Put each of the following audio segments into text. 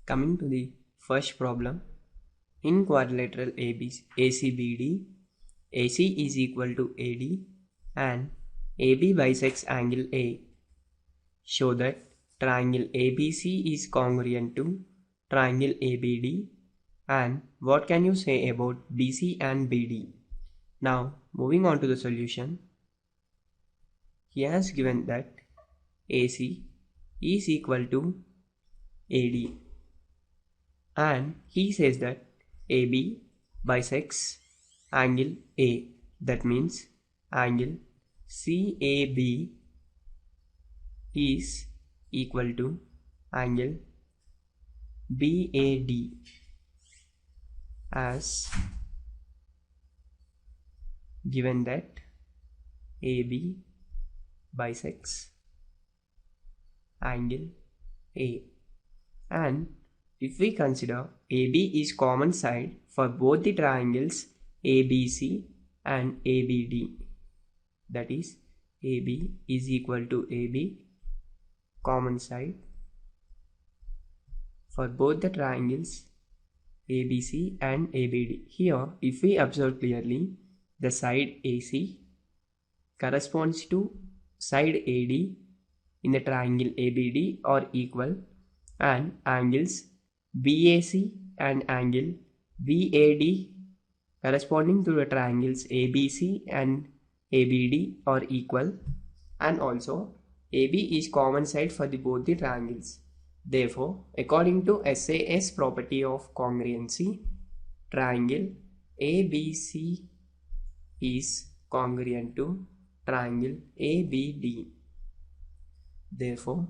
Coming to the first problem, in quadrilateral ACBD, AC is equal to AD and AB bisects angle A. Show that triangle ABC is congruent to triangle ABD, and what can you say about BC and BD? Now moving on to the solution, he has given that AC is equal to AD and he says that AB bisects angle A, that means angle CAB is equal to angle BAD, as given that AB bisects angle A, and if we consider AB is common side for both the triangles ABC and ABD, that is AB is equal to AB common side for both the triangles ABC and ABD. Here if we observe clearly, the side AC corresponds to side AD in the triangle ABD are equal, and angles BAC and angle BAD corresponding to the triangles ABC and ABD are equal, and also AB is common side for both the triangles. Therefore, according to Sas property of congruency, triangle ABC is congruent to triangle ABD. Therefore,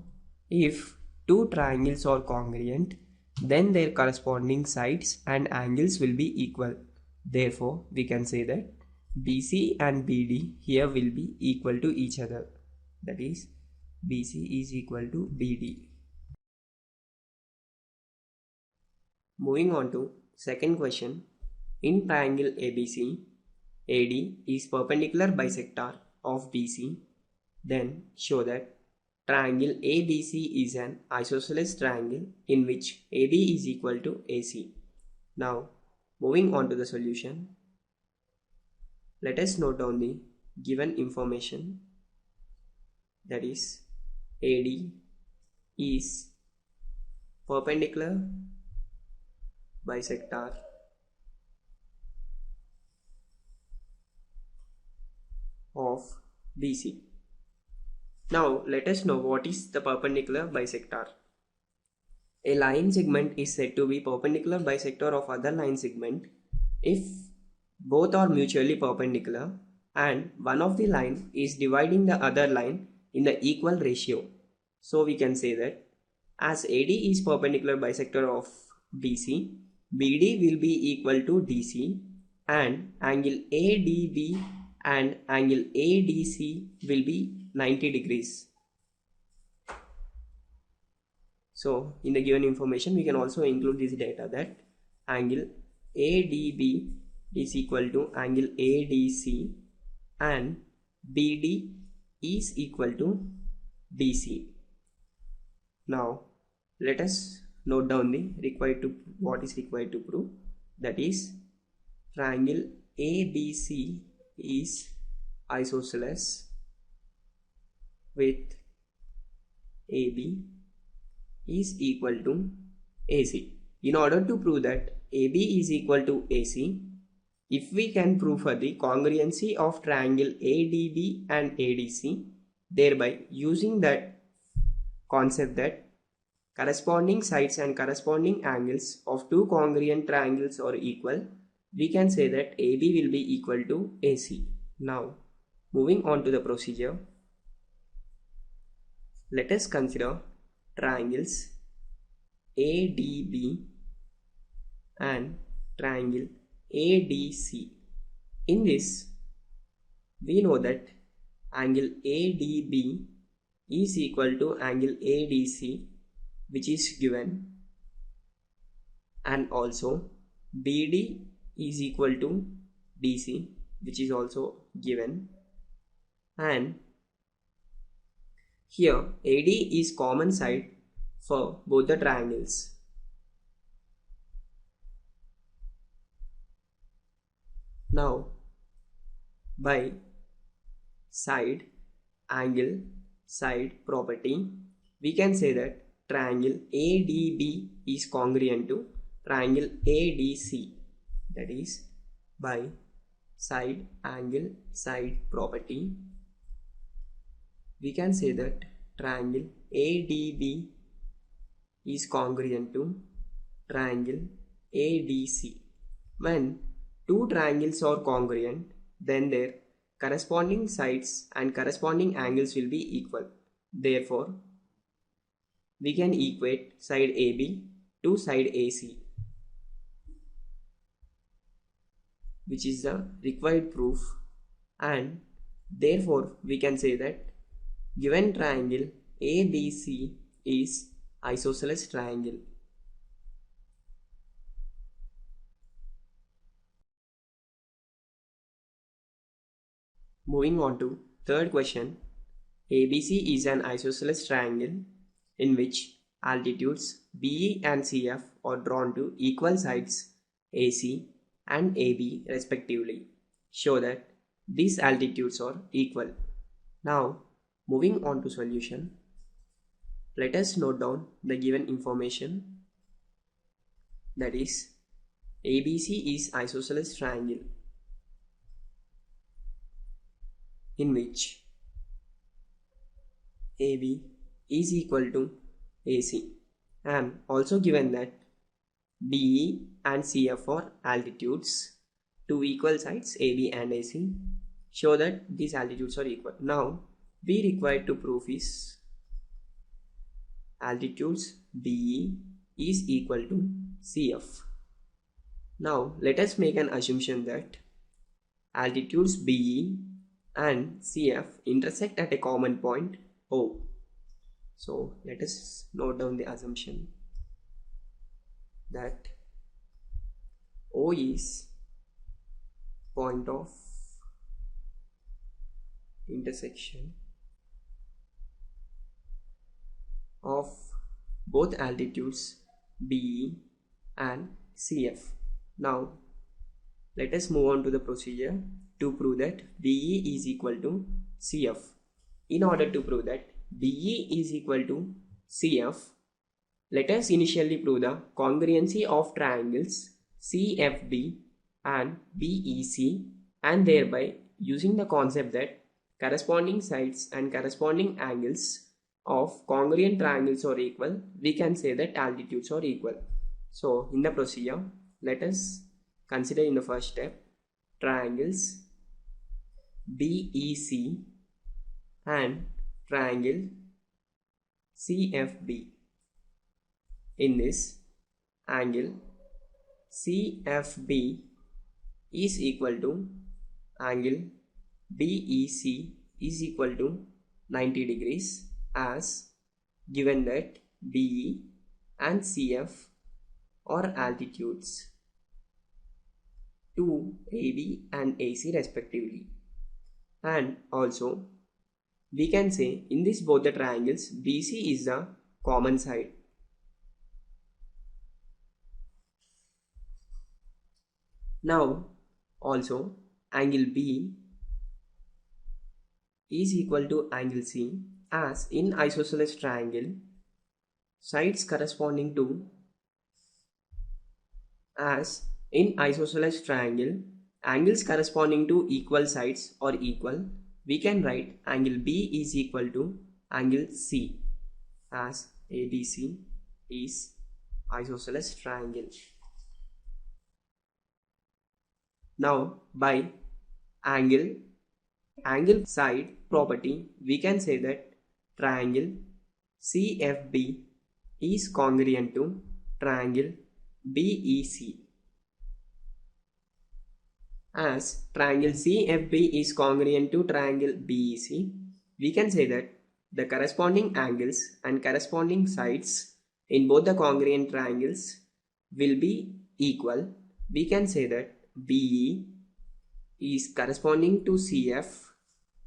if two triangles are congruent, then their corresponding sides and angles will be equal. Therefore, we can say that BC and BD here will be equal to each other. That is, BC is equal to BD. Moving on to second question. In triangle ABC, AD is perpendicular bisector of BC. Then show that triangle ABC is an isosceles triangle in which AB is equal to AC. Now moving on to the solution, let us note down the given information, that is AD is perpendicular bisector of BC. Now let us know what is the perpendicular bisector. A line segment is said to be perpendicular bisector of other line segment if both are mutually perpendicular and one of the line is dividing the other line in the equal ratio. So we can say that as AD is perpendicular bisector of BC, BD will be equal to DC, and angle ADB and angle ADC will be 90 degrees. So in the given information we can also include this data that angle ADB is equal to angle ADC and BD is equal to DC. Now let us note down the what is required to prove, that is triangle ABC is isosceles with AB is equal to AC. In order to prove that AB is equal to AC, if we can prove for the congruency of triangle ADB and ADC, thereby using that concept that corresponding sides and corresponding angles of two congruent triangles are equal, we can say that AB will be equal to AC. Now moving on to the procedure, let us consider triangles ADB and triangle ADC. In this, we know that angle ADB is equal to angle ADC, which is given, and also BD is equal to DC, which is also given, and here AD is common side for both the triangles. Now, by side angle side property, we can say that triangle ADB is congruent to triangle ADC. That is, by side angle side property, we can say that triangle ADB is congruent to triangle ADC. When two triangles are congruent, then their corresponding sides and corresponding angles will be equal. Therefore, we can equate side AB to side AC, which is the required proof, and therefore we can say that given triangle ABC is isosceles triangle. Moving on to third question. ABC is an isosceles triangle in which altitudes BE and CF are drawn to equal sides AC and AB respectively. Show that these altitudes are equal. Now, moving on to solution, let us note down the given information. That is, ABC is isosceles triangle in which AB is equal to AC, and also given that BE and CF are altitudes to equal sides AB and AC. Show that these altitudes are equal. Now, we require to prove is altitudes BE is equal to CF. Now, let us make an assumption that altitudes BE and CF intersect at a common point O. So let us note down the assumption that O is point of intersection of both altitudes BE and CF. Now let us move on to the procedure to prove that BE is equal to CF. In order to prove that BE is equal to CF, let us initially prove the congruency of triangles CFB and BEC, and thereby using the concept that corresponding sides and corresponding angles of congruent triangles are equal, we can say that altitudes are equal. So in the procedure, let us consider in the first step triangles BEC and triangle CFB. In this, angle CFB is equal to angle BEC is equal to 90 degrees, as given that BE and CF are altitudes to AB and AC respectively. And also we can say in this both the triangles BC is the common side. Now also angle B is equal to angle C, as in isosceles triangle sides corresponding to angles corresponding to equal sides are equal, we can write angle B is equal to angle C, as ABC is isosceles triangle. Now by angle side property, we can say that triangle CFB is congruent to triangle BEC. As triangle CFB is congruent to triangle BEC, we can say that the corresponding angles and corresponding sides in both the congruent triangles will be equal. We can say that BE is corresponding to CF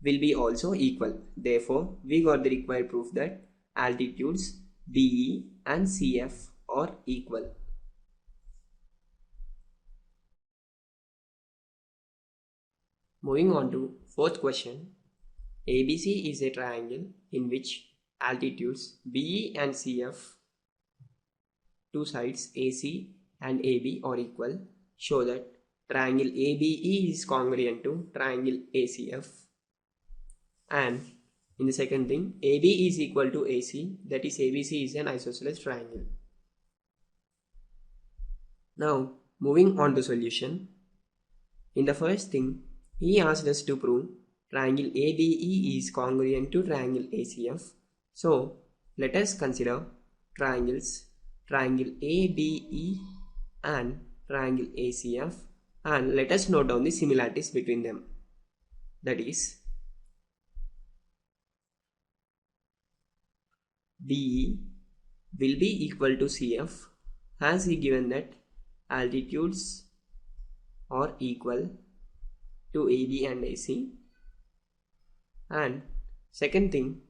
will be also equal. Therefore, we got the required proof that altitudes BE and CF are equal. Moving on to fourth question. ABC is a triangle in which altitudes BE and CF, two sides AC and AB are equal. Show that triangle ABE is congruent to triangle ACF. And in the second thing, AB is equal to AC, that is ABC is an isosceles triangle. Now moving on to solution. In the first thing, he asked us to prove triangle ABE is congruent to triangle ACF. So let us consider triangles triangle ABE and triangle ACF, and let us note down the similarities between them. That is, BE will be equal to CF, as he given that altitudes are equal to AB and AC. And second thing,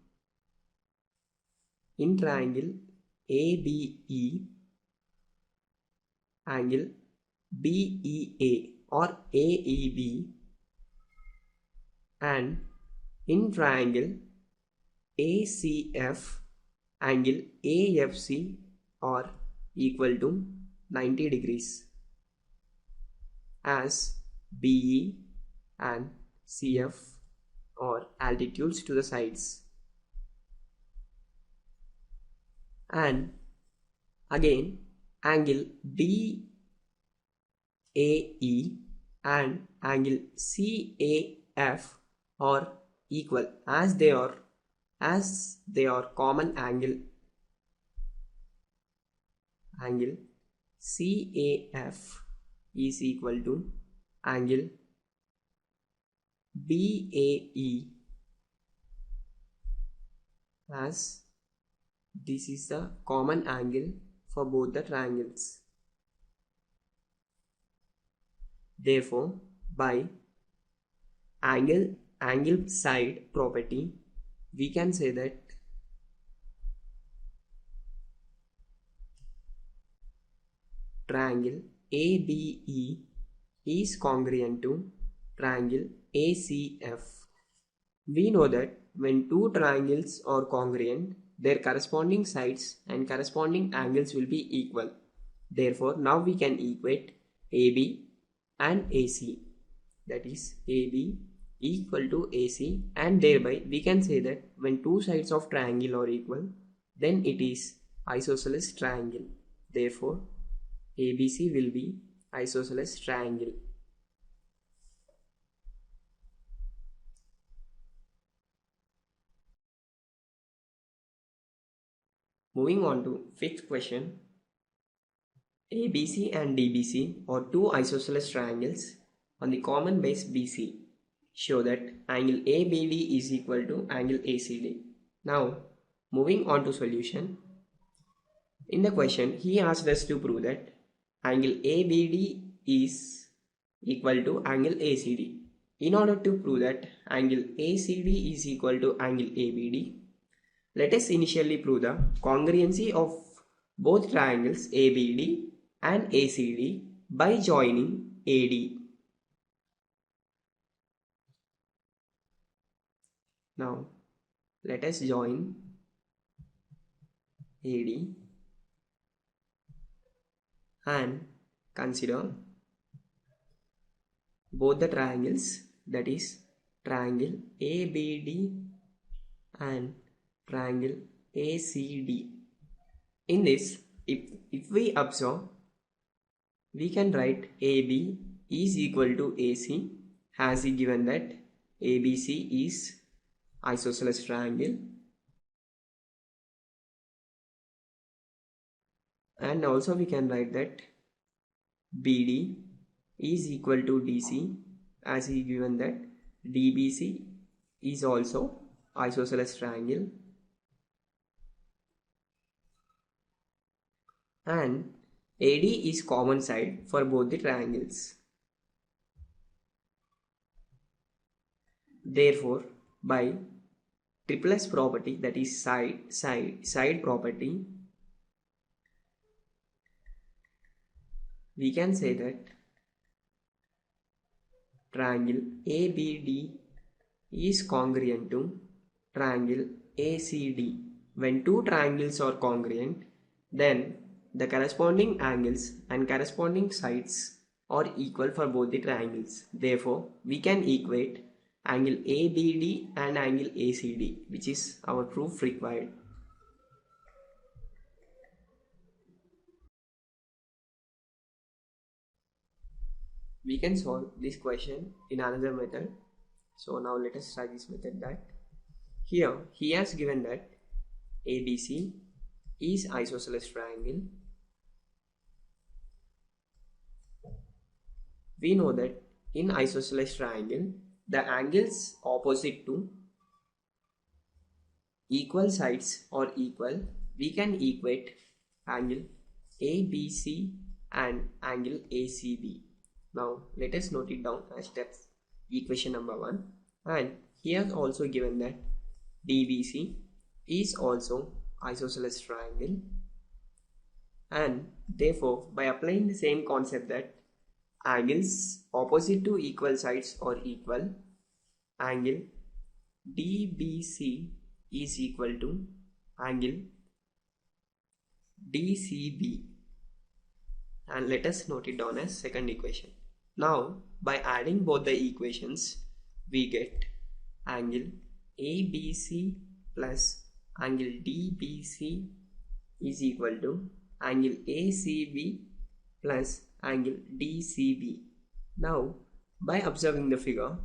in triangle ABE, angle BEA or AEB, and in triangle ACF, angle AFC are equal to 90 degrees, as BE and CF are altitudes to the sides. And again, angle BAE and angle CAF are equal, as they are common angle. Angle CAF is equal to angle BAE, as this is the common angle for both the triangles. Therefore, by angle side property, we can say that triangle ABE is congruent to triangle ACF. We know that when two triangles are congruent, their corresponding sides and corresponding angles will be equal. Therefore, now we can equate AB and AC, that is AB equal to AC, and thereby we can say that when two sides of triangle are equal, then it is isosceles triangle. Therefore, ABC will be isosceles triangle. Moving on to fifth question. ABC and DBC are two isosceles triangles on the common base BC. Show that angle ABD is equal to angle ACD. Now, moving on to solution. In the question, he asked us to prove that angle ABD is equal to angle ACD. In order to prove that angle ACD is equal to angle ABD, let us initially prove the congruency of both triangles ABD and ACD by joining AD. Now, let us join AD and consider both the triangles, that is triangle ABD and triangle ACD. In this, if we observe, we can write AB is equal to AC, as he given that ABC is isosceles triangle, and also we can write that BD is equal to DC, as he given that DBC is also isosceles triangle, and AD is common side for both the triangles. Therefore, by triple property, that is side property, we can say that triangle ABD is congruent to triangle ACD. When two triangles are congruent, then the corresponding angles and corresponding sides are equal for both the triangles. Therefore, we can equate angle ABD and angle ACD, which is our proof required. We can solve this question in another method. So now let us try this method. That here he has given that ABC is isosceles triangle. We know that in isosceles triangle the angles opposite to equal sides or equal. We can equate angle ABC and angle ACB. Now let us note it down as steps. Equation number 1, and he has also given that DBC is also isosceles triangle, and therefore by applying the same concept that angles opposite to equal sides or equal, angle DBC is equal to angle DCB, and let us note it down as second equation. Now by adding both the equations we get angle ABC plus angle DBC is equal to angle ACB plus angle DCB. Now by observing the figure,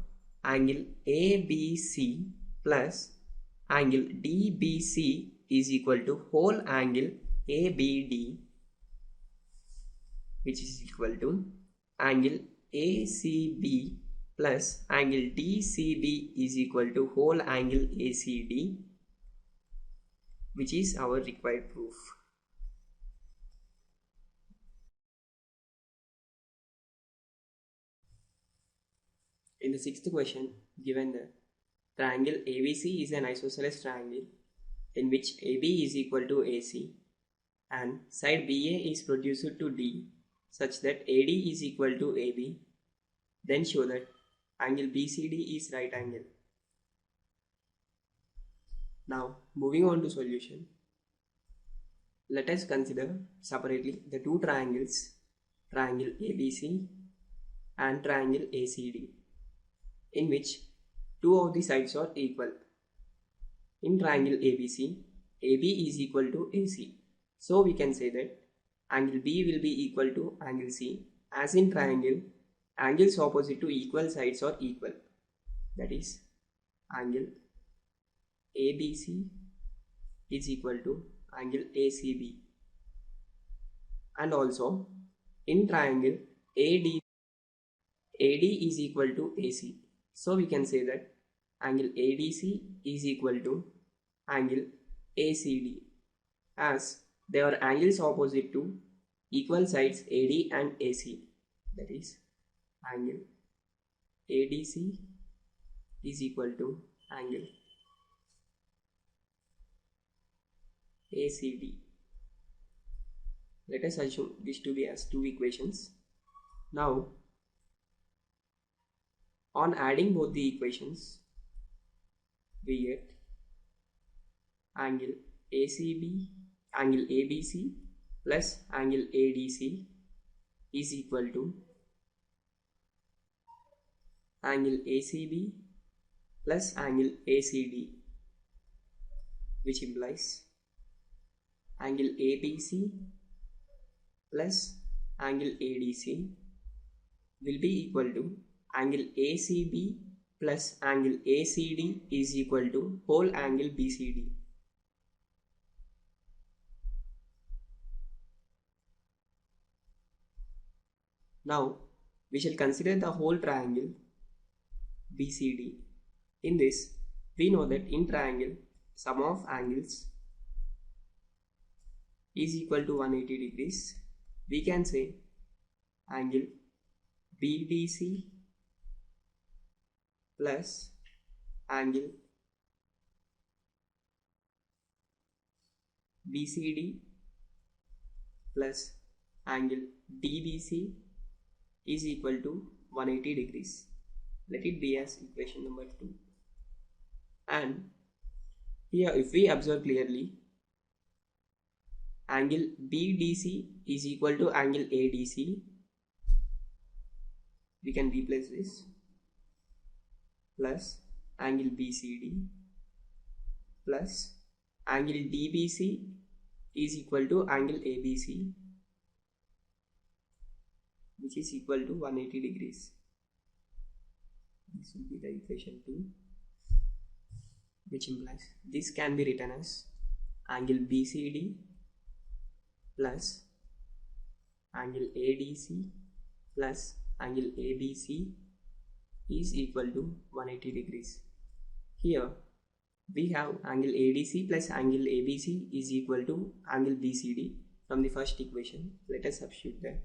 angle ABC plus angle DBC is equal to whole angle ABD, which is equal to angle ACB plus angle DCB is equal to whole angle ACD, which is our required proof. In the sixth question, given the triangle ABC is an isosceles triangle in which AB is equal to AC and side BA is produced to D such that AD is equal to AB, then show that angle BCD is right angle. Now moving on to solution, let us consider separately the two triangles, triangle ABC and triangle ACD, in which two of the sides are equal. In triangle ABC, AB is equal to AC. So we can say that angle B will be equal to angle C, as in triangle, angles opposite to equal sides are equal. That is, angle ABC is equal to angle ACB. And also, in triangle AD is equal to AC. So we can say that angle ADC is equal to angle ACD, as they are angles opposite to equal sides AD and AC. That is, angle ADC is equal to angle ACD. Let us assume this to be as two equations. Now, on adding both the equations, we get angle ABC plus angle ADC is equal to angle ACB plus angle ACD, which implies angle ABC plus angle ADC will be equal to angle ACB plus angle ACD is equal to whole angle BCD. Now we shall consider the whole triangle BCD. In this, we know that in triangle sum of angles is equal to 180 degrees. We can say angle BDC plus angle BCD plus angle DBC is equal to 180 degrees. Let it be as equation number 2. And here if we observe clearly, angle BDC is equal to angle ADC. We can replace this, plus angle BCD plus angle DBC is equal to angle ABC, which is equal to 180 degrees. This will be the equation 2, which implies this can be written as angle BCD plus angle ADC plus angle ABC is equal to 180 degrees. Here we have angle ADC plus angle ABC is equal to angle BCD from the first equation. Let us substitute that.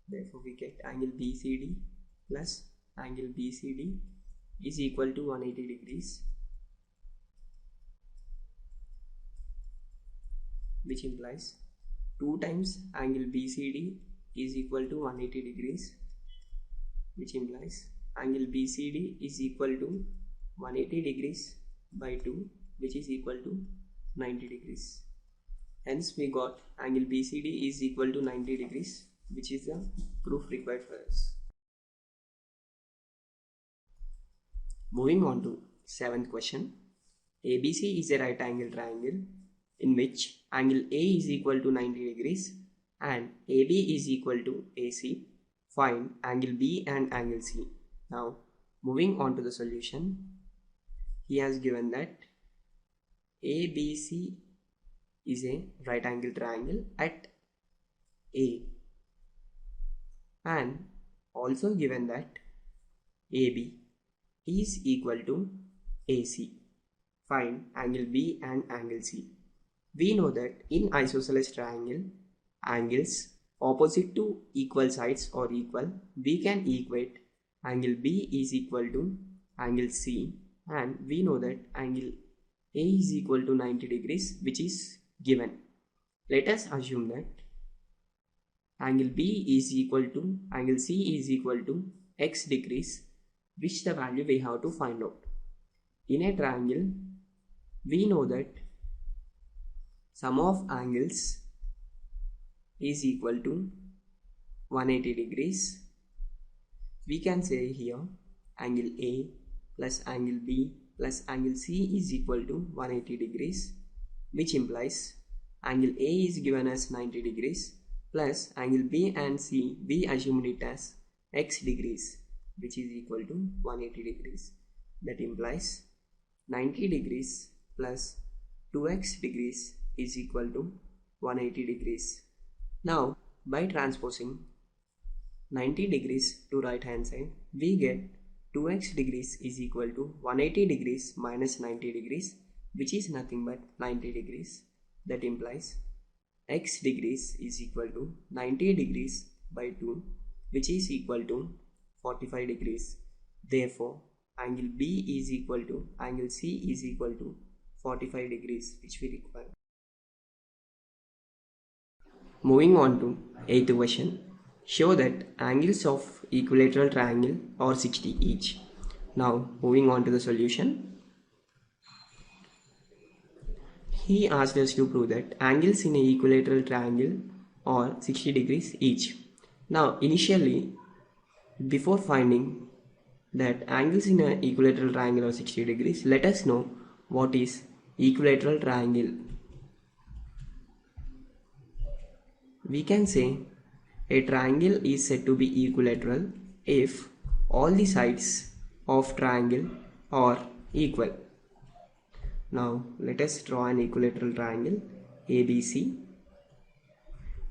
Therefore we get angle BCD plus angle BCD is equal to 180 degrees, which implies 2 times angle BCD is equal to 180 degrees, which implies angle BCD is equal to 180 degrees by 2, which is equal to 90 degrees. Hence we got angle BCD is equal to 90 degrees, which is the proof required for us. Moving on to 7th question. ABC is a right angle triangle in which angle A is equal to 90 degrees and AB is equal to AC. Find angle B and angle C. Now moving on to the solution, he has given that ABC is a right angle triangle at A, and also given that AB is equal to AC. Find angle B and angle C. We know that in isosceles triangle, angles opposite to equal sides or equal, we can equate angle B is equal to angle C, and we know that angle A is equal to 90 degrees, which is given. Let us assume that angle B is equal to angle C is equal to x degrees, which the value we have to find out. In a triangle, we know that sum of angles is equal to 180 degrees. We can say here angle A plus angle B plus angle C is equal to 180 degrees, which implies angle A is given as 90 degrees plus angle B and C we assumed it as x degrees, which is equal to 180 degrees. That implies 90 degrees plus 2x degrees is equal to 180 degrees. Now by transposing 90 degrees to right hand side, we get 2x degrees is equal to 180 degrees minus 90 degrees, which is nothing but 90 degrees. That implies x degrees is equal to 90 degrees by 2, which is equal to 45 degrees. Therefore angle B is equal to angle C is equal to 45 degrees, which we require. Moving on to 8th question. Show that angles of equilateral triangle are 60 each. Now moving on to the solution. He asked us to prove that angles in an equilateral triangle are 60 degrees each. Now initially, before finding that angles in an equilateral triangle are 60 degrees, let us know what is equilateral triangle. We can say a triangle is said to be equilateral if all the sides of triangle are equal. Now let us draw an equilateral triangle ABC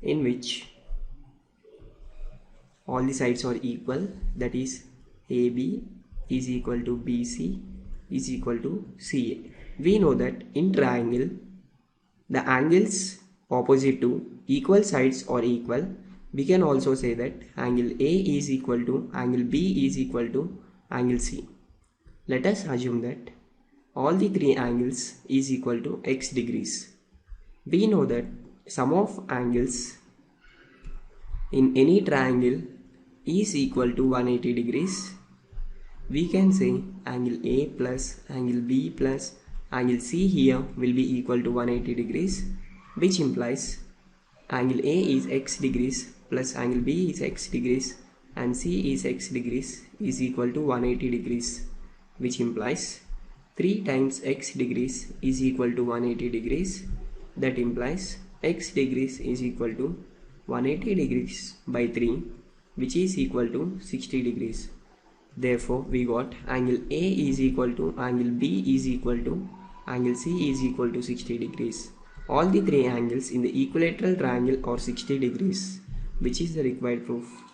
in which all the sides are equal, that is AB is equal to BC is equal to CA. We know that in triangle the angles opposite to equal sides are equal. We can also say that angle A is equal to angle B is equal to angle C. Let us assume that all the 3 angles is equal to x degrees. We know that sum of angles in any triangle is equal to 180 degrees. we can say angle A plus angle B plus angle C here will be equal to 180 degrees, which implies angle A is x degrees plus angle B is x degrees and C is x degrees is equal to 180 degrees, which implies 3 times x degrees is equal to 180 degrees. That implies x degrees is equal to 180 degrees by 3, which is equal to 60 degrees. Therefore, we got angle A is equal to angle B is equal to angle C is equal to 60 degrees. All the three angles in the equilateral triangle are 60 degrees, which is the required proof.